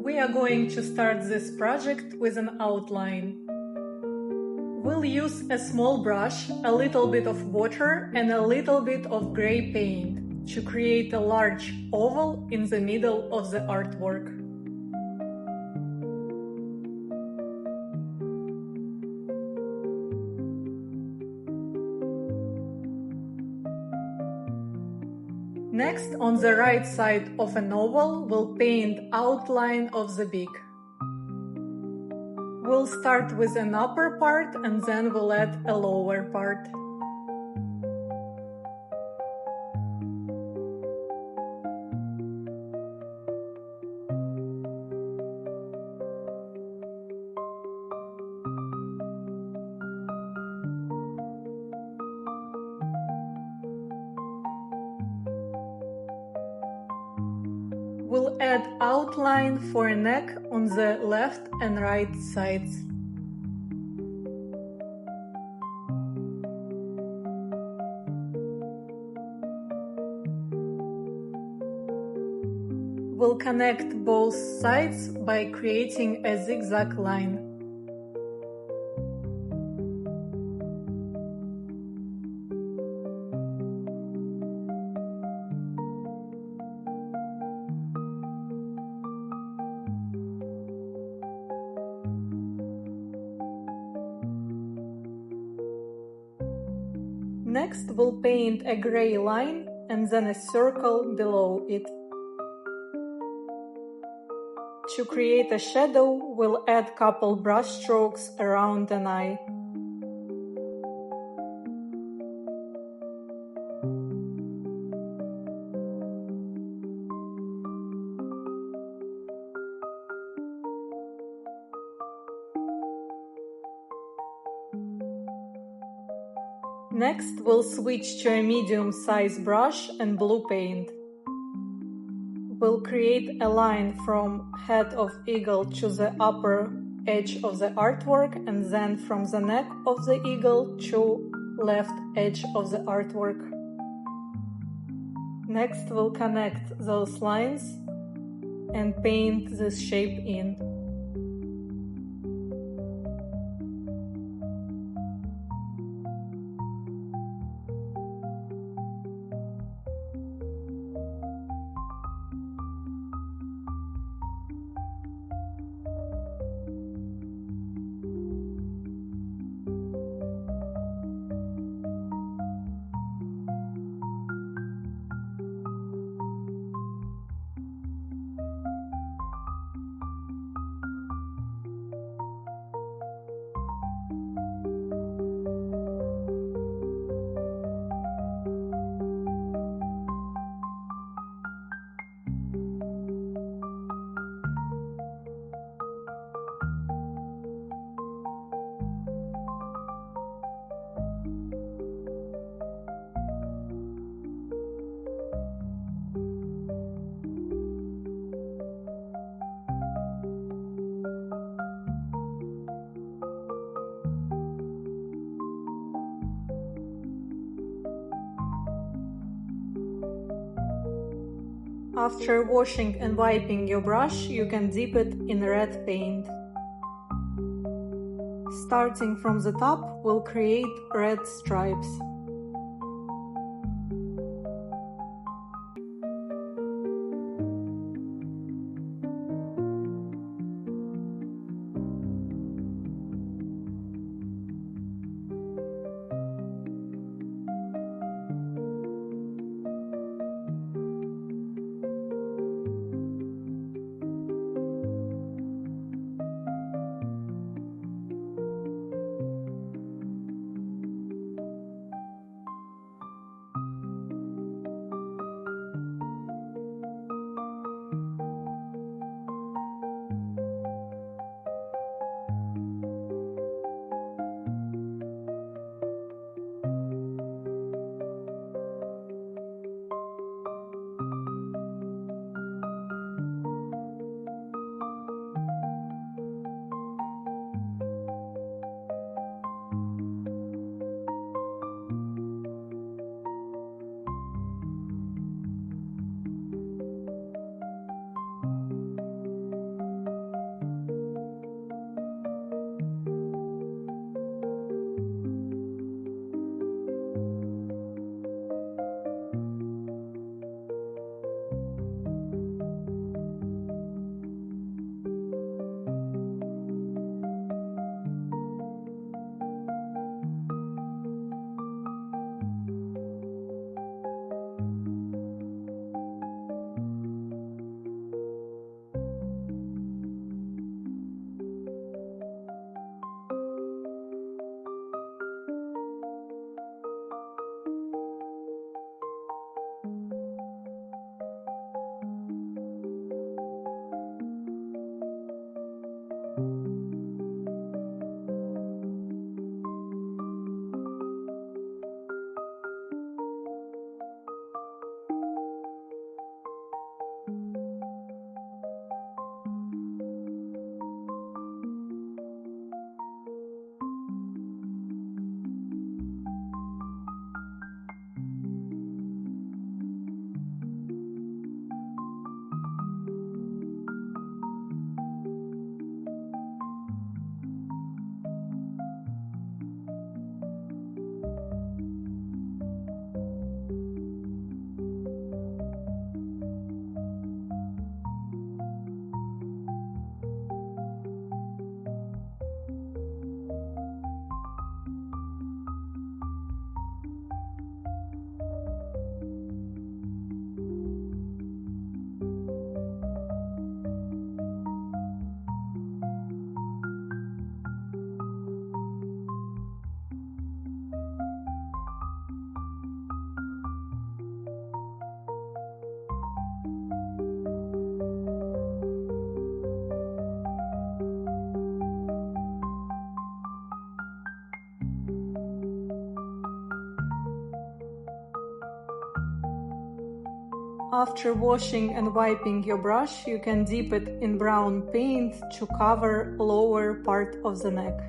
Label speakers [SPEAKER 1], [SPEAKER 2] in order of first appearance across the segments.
[SPEAKER 1] We are going to start this project with an outline. We'll use a small brush, a little bit of water and a little bit of gray paint to create a large oval in the middle of the artwork. Next, on the right side of an oval, we'll paint outline of the beak. We'll start with an upper part and then we'll add a lower part. We'll add outline for a neck on the left and right sides. We'll connect both sides by creating a zigzag line. Next, we'll paint a gray line and then a circle below it. To create a shadow, we'll add couple brush strokes around an eye. Next, we'll switch to a medium-sized brush and blue paint. We'll create a line from head of eagle to the upper edge of the artwork and then from the neck of the eagle to left edge of the artwork. Next, we'll connect those lines and paint this shape in. After washing and wiping your brush, you can dip it in red paint. Starting from the top, we'll create red stripes. After washing and wiping your brush, you can dip it in brown paint to cover lower part of the neck.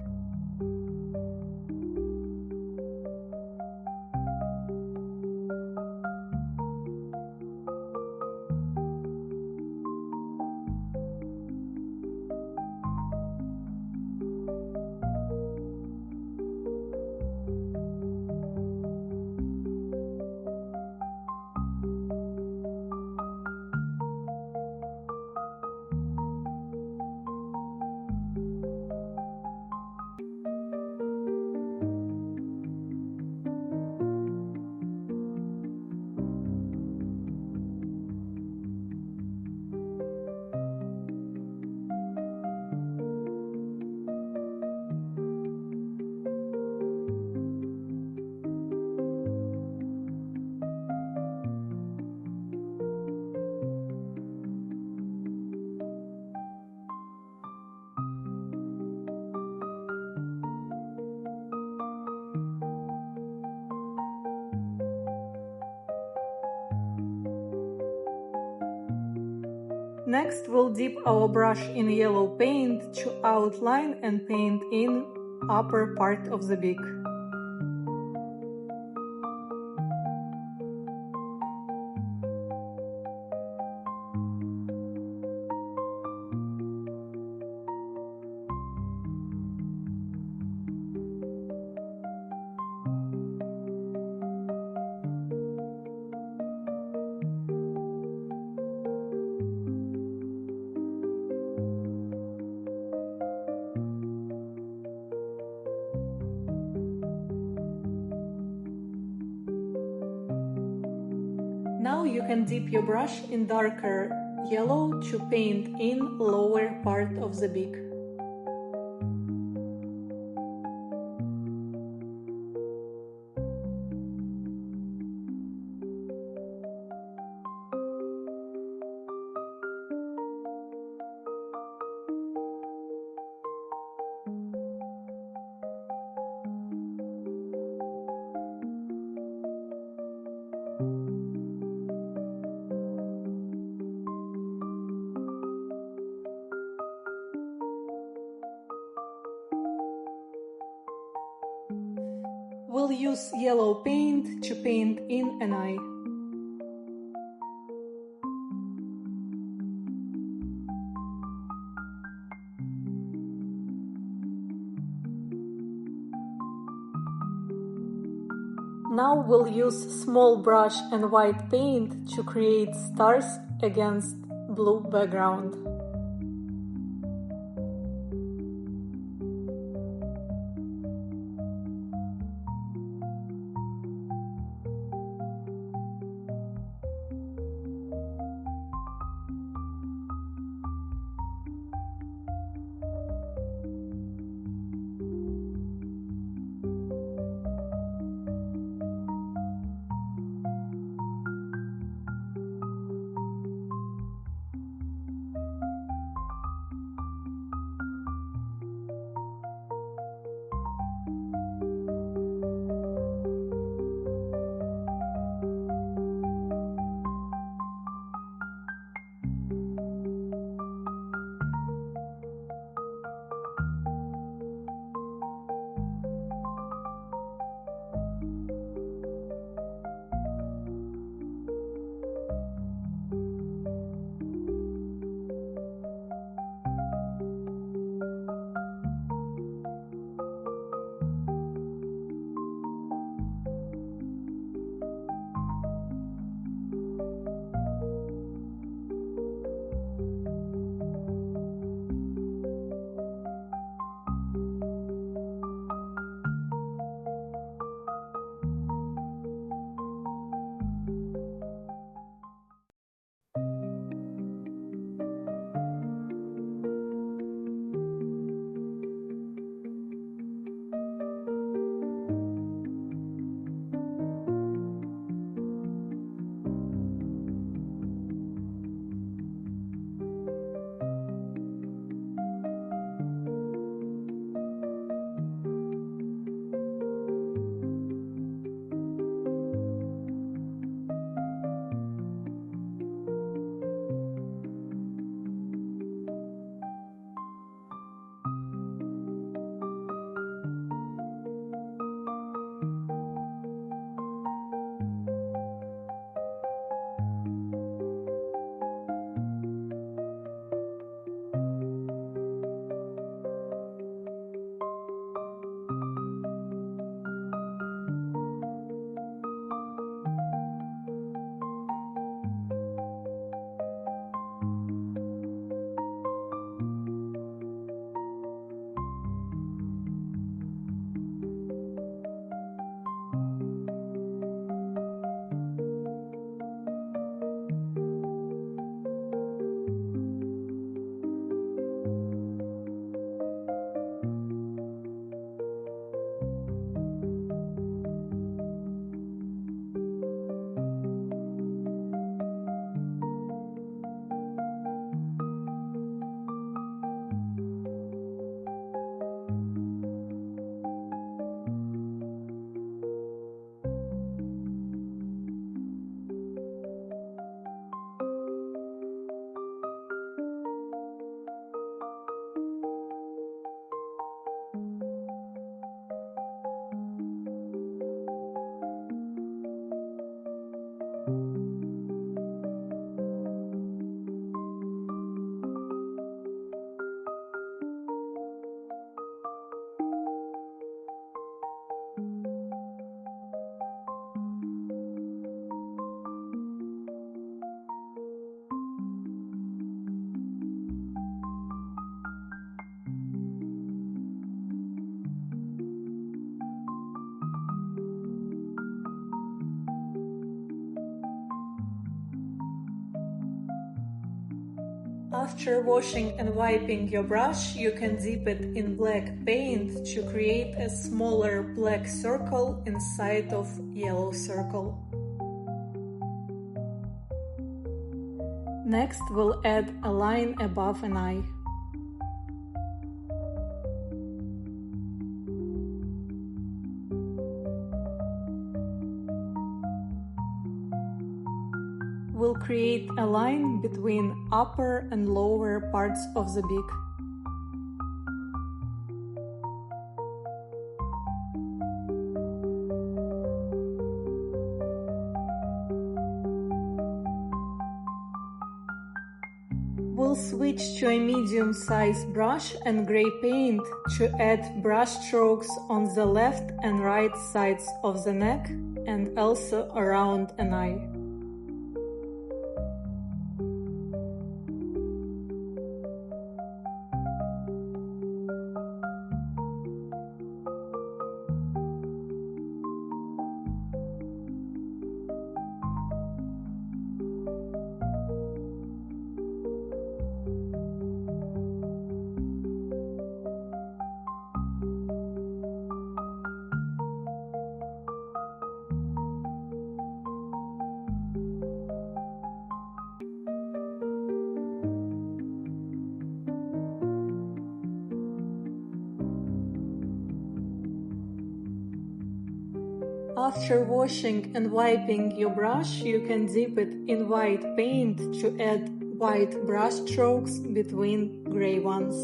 [SPEAKER 1] Next, we'll dip our brush in yellow paint to outline and paint in upper part of the beak. Now you can dip your brush in darker yellow to paint in lower part of the beak. We'll use yellow paint to paint in an eye. Now we'll use small brush and white paint to create stars against blue background. After washing and wiping your brush, you can dip it in black paint to create a smaller black circle inside of yellow circle. Next, we'll add a line above an eye. We'll create a line between upper and lower parts of the beak. We'll switch to a medium-sized brush and gray paint to add brush strokes on the left and right sides of the neck and also around an eye. After washing and wiping your brush, you can dip it in white paint to add white brush strokes between gray ones.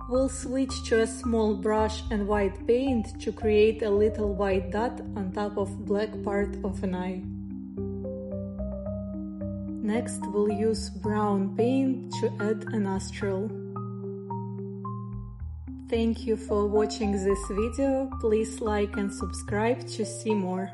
[SPEAKER 1] We'll switch to a small brush and white paint to create a little white dot on top of black part of an eye. Next, we'll use brown paint to add a nostril. Thank you for watching this video. Please like and subscribe to see more.